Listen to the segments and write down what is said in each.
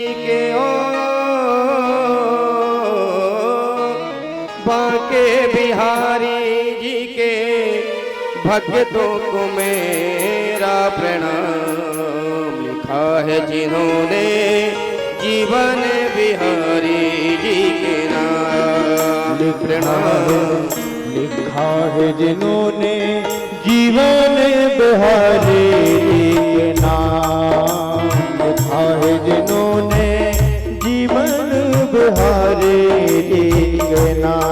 के ओ बांके बिहारी जी के भक्तों को मेरा प्रणाम। लिखा है जिन्होंने जीवन बिहारी जी के नाम प्रणाम। लिखा है जिन्होंने जीवन बिहारी जी के नाम। लिखा है जिन्होंने जीवन बिहारी जी के नाम।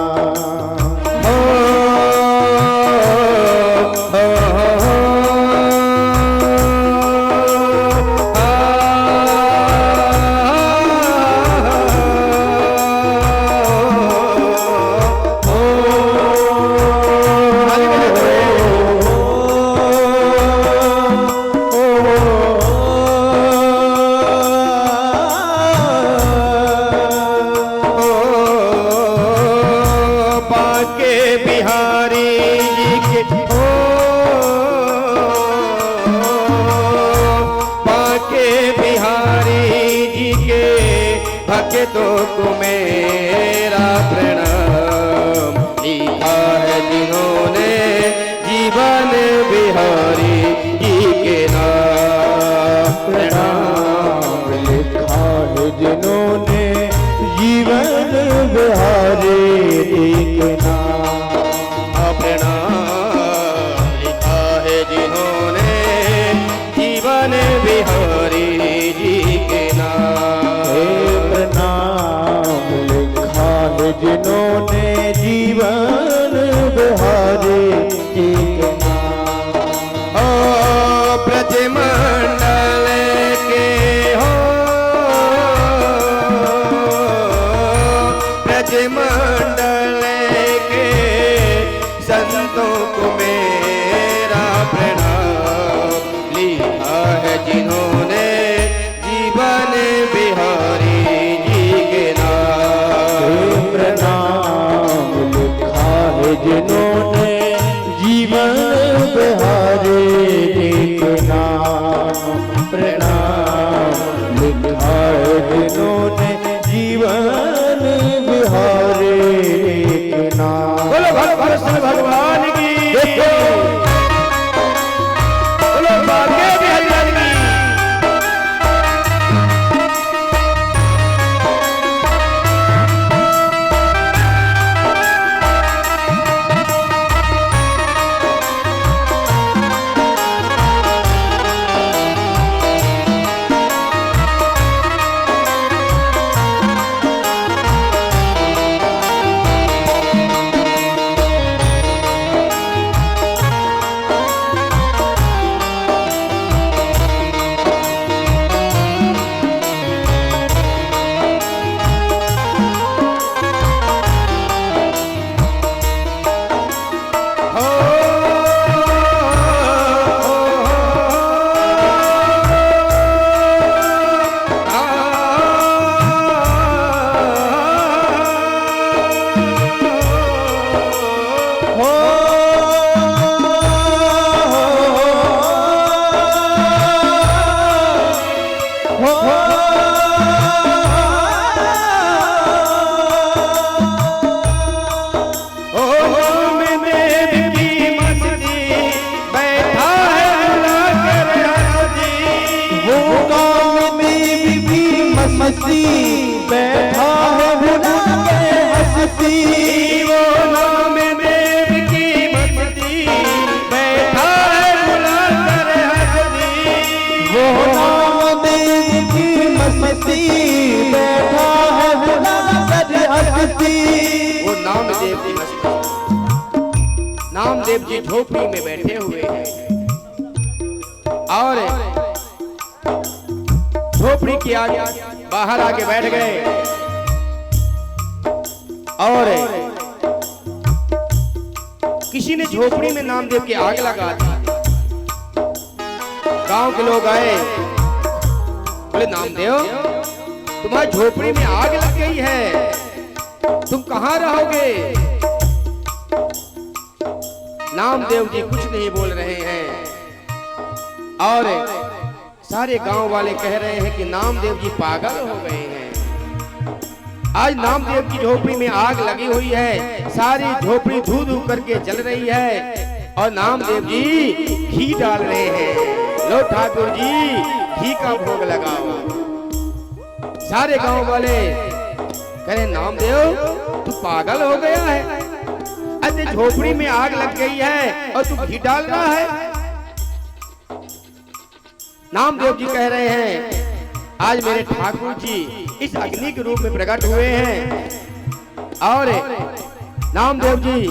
भक्तों को मेरा प्रणाम। लिखा है जिन्होंने जीवन बिहारी जी के नाम प्रणाम। लिखा है जिन्होंने जीवन बिहारी जी के नाम प्रणाम। लिखा है जिन्होंने जीवन बिहारी जी के नाम नाम। लिखा है जिन्होंने जीवन बिहारी जी के नाम। ओ ब्रजमंडल के हो ब्रजमंडल के संतों को मेरा प्रणाम। लिखा है जिन्होंने जीवन बिहारी जिन्होंने जीवन बिहारी जी के नाम प्रणाम। लिखा है जिन्होंने जीवन बिहारी जी के नाम। बोलो भगवान भगवान की बोलो बांके बिहारी की। बैठा है भुला के हंसती। वो नाम देव की मस्ती बैठा है भुला कर हंसती। वो नाम देव की मस्ती बैठा है भुला कर हंसती। वो नामदेव की मस्ती। नामदेव जी झोपड़ी में बैठे हुए हैं और झोपड़ी की आगे बाहर आके बैठ गए और किसी ने झोपड़ी में नामदेव की आग लगा दी। गांव के लोग आए, बोले नामदेव तुम्हारी झोपड़ी में आग लग गई है, तुम कहां रहोगे? नामदेव जी कुछ नहीं बोल रहे हैं और सारे गांव वाले कह रहे हैं कि नामदेव जी पागल हो गए हैं। आज नामदेव की झोपड़ी में आग लगी हुई है, सारी झोपड़ी धू धू करके जल रही है और नामदेव जी घी डाल रहे हैं। लो ठाकुर जी घी का भोग लगाओ। सारे गांव वाले कह रहे नामदेव तू पागल हो गया है, अरे झोपड़ी में आग लग गई है और तू घी डाल रहा है। नामदेव जी कह रहे हैं आज मेरे ठाकुर जी इस अग्नि के रूप में प्रकट हुए हैं और नामदेव जी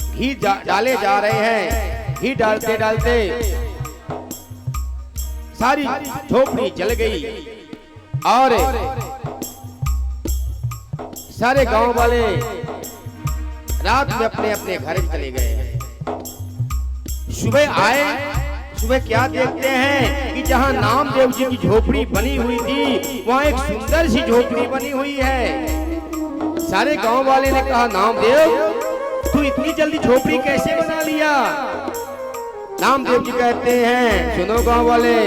घी डाले जा रहे हैं। घी डालते डालते सारी झोपड़ी जल गई और सारे गांव वाले रात में अपने अपने घर चले गए। सुबह आए, सुबह क्या देखते हैं कि जहां नामदेव जी की झोपड़ी बनी हुई थी वहां एक सुंदर सी झोपड़ी बनी हुई है। सारे गांव वाले ने कहा नामदेव तू इतनी जल्दी झोपड़ी कैसे बना लिया? नामदेव जी कहते हैं सुनो गांव वाले,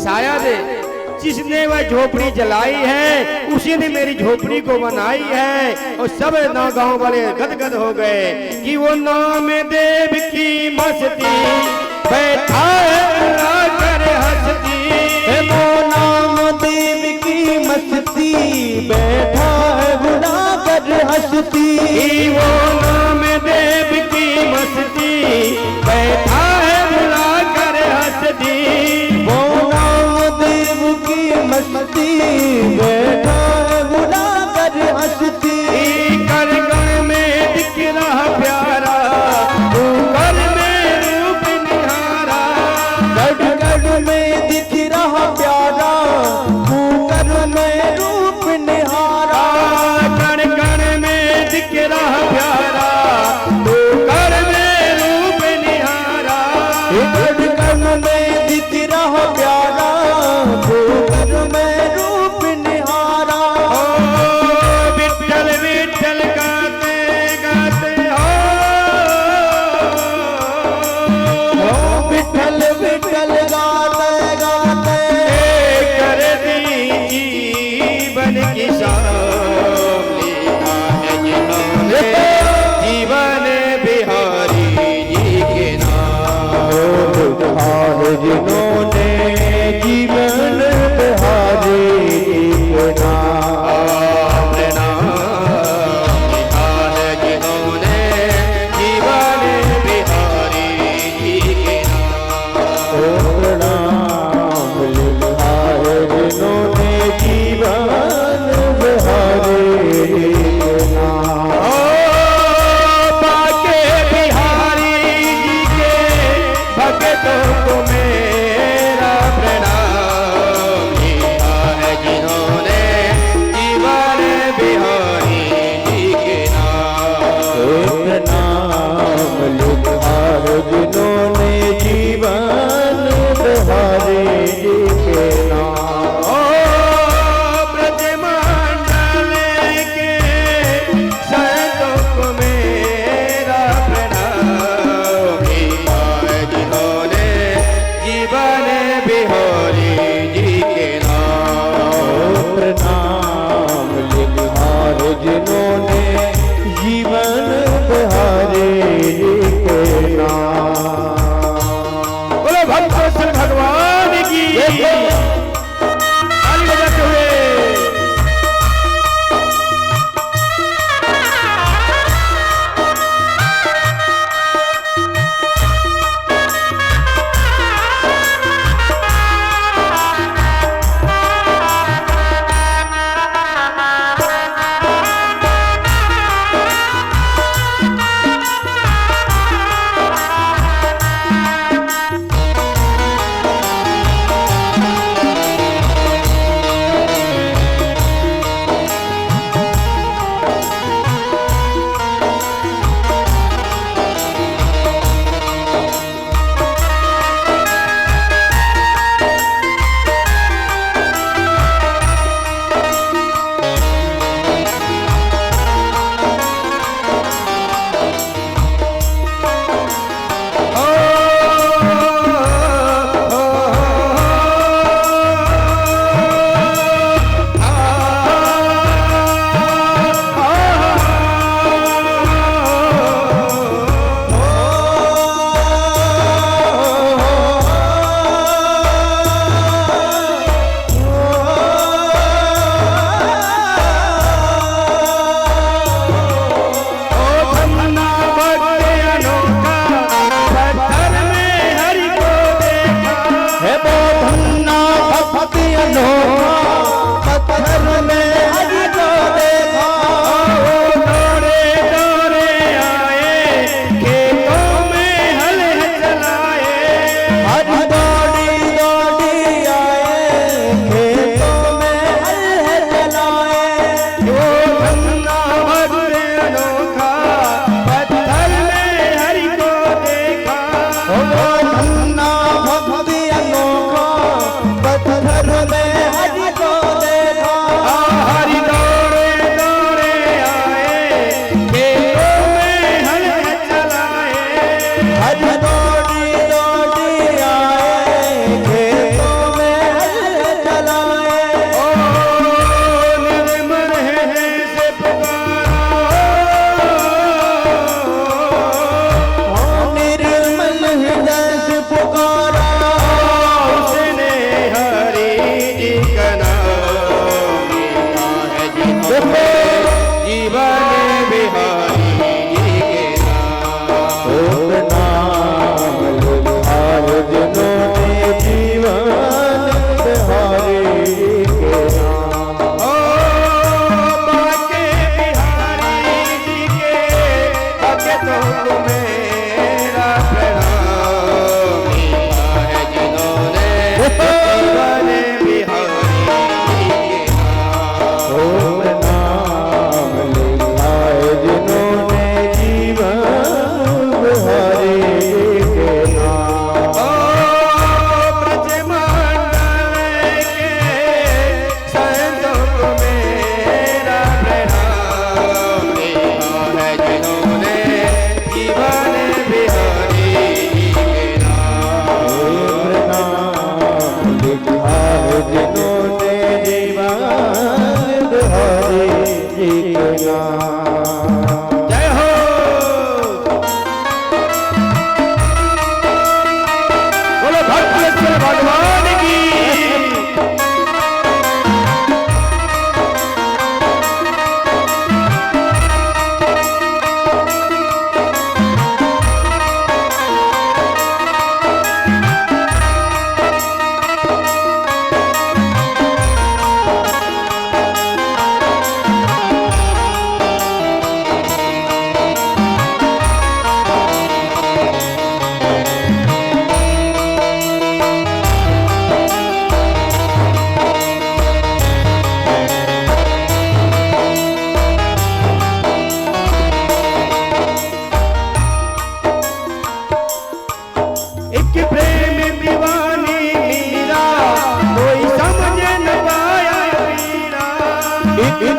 शायद जिसने वह झोपड़ी जलाई है उसी ने मेरी झोपड़ी को बनाई है। और सब ना गांव वाले गदगद हो गए कि वो नामदेव की मस्ती बैठा है कर हंसती। वो नामदेव की मस्ती बैठा है बुला कर हंसती। वो नामदेव की मस्ती बैठा है बुला कर हंसती। वो नामदेव की मस्ती बैठा है बुला कर हंसती। कर गण में दिख रहा प्यारा तू कर में रूप निहारा। गढ़ गढ़ में दिख रहा प्यारा तू कर में रूप निहारा। गण गण में दिख रहा प्यारा तू कर में रूप निहारा। गढ़ गढ़ में दिख रहा प्यारा तू कर में रूप निहारा।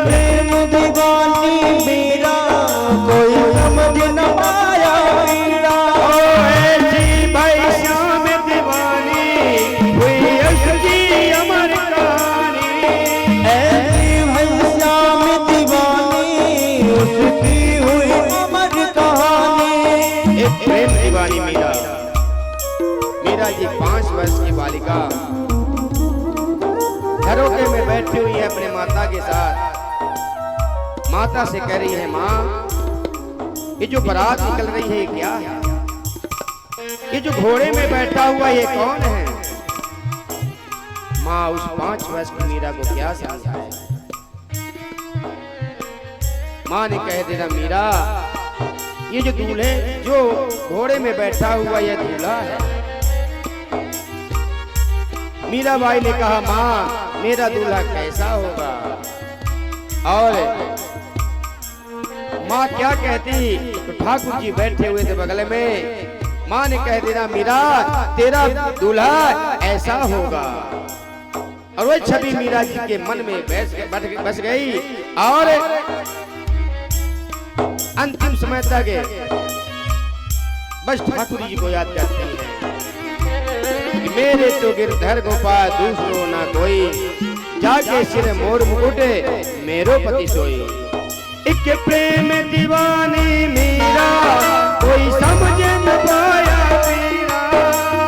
प्रेम दीवानी मेरा कोई समझ न पाया पीड़ा। ऐसी भाई श्याम दीवानी हुई उसकी अमर कहानी। ऐसी भाई श्याम दीवानी उसकी हुई अमर कहानी। एक प्रेम दीवानी मीरा, मीरा जी 5 वर्ष की बालिका झरोखे में बैठी हुई है अपने माता के साथ। माता से कह रही है, माँ ये जो बारात निकल रही है ये क्या है? ये जो घोड़े में बैठा हुआ ये कौन है? माँ उस 5 वर्ष की मीरा को क्या समझाए? माँ ने कह दिया, मीरा ये जो दूल्हे जो घोड़े में बैठा हुआ ये दूल्हा है। मीराबाई ने कहा, माँ मेरा दूल्हा कैसा होगा? और माँ क्या कहती? तो ठाकुर जी बैठे हुए थे बगल में। माँ ने कह दिया, मीरा तेरा दूल्हा ऐसा होगा। और वह छवि मीरा जी के मन में बस गई और अंतिम समय तक बस ठाकुर जी को याद करती है कि मेरे तो गिरधर गोपाल दूसरो ना कोई, जाके सिर मोर मुकुटे मेरो पति सोई। एक प्रेम दीवानी मीरा कोई समझ न पाया पीरा।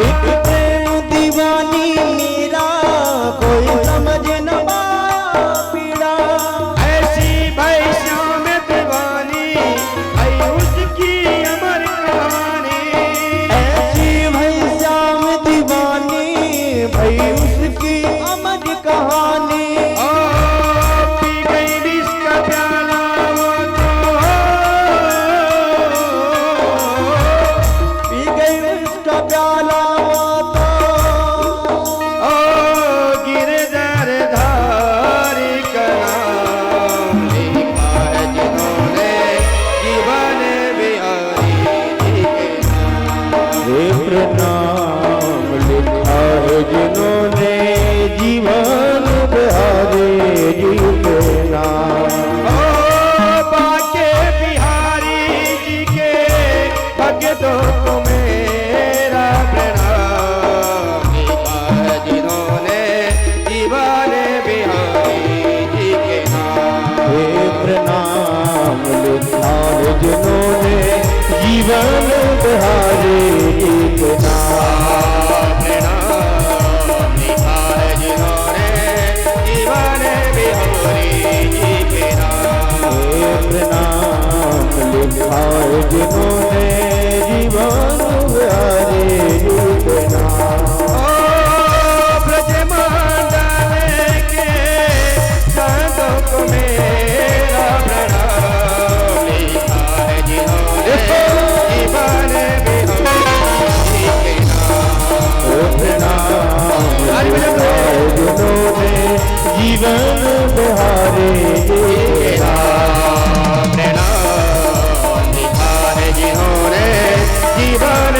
एक प्रेम दीवानी मीरा कोई समझ न पाया पीड़ा। ऐसी भाई श्याम दीवानी आई उसकी अमर कहानी। ऐसी भाई श्याम दीवानी भाई उसकी अमर कहानी। पी गई विष का प्याला वो तो, पी गई उसका प्याला वो तो, गिरधर धारी का नाम लिखा है जिन्होंने जीवन बिहारी के नाम। हे प्रणाम लिखा है जिन्होंने जीवन बिहारी जी के नाम। बाके बिहारी जी के भक्तों को मेरा प्रणाम। लिखा है जिन्होंने जीवन बिहारी जी के नाम। हे प्रणाम लिखा है जिन्होंने जीवन बिहारी जी के नाम। प्रणाम लिखा है जिन्होंने जीवन बिहारी जी के नाम। हे प्रणाम लिखा है जिन्होंने जीवन बिहारी जी के नाम। ब्रजमंडल के संतों को मेरा प्रणाम। लिखा है जिन्होंने जीवन बिहारी के नाम। हे प्रणाम लिखा है जिन्होंने जीवन बिहारी जी के नाम। प्रणाम लिखा है जिन्होंने जीवन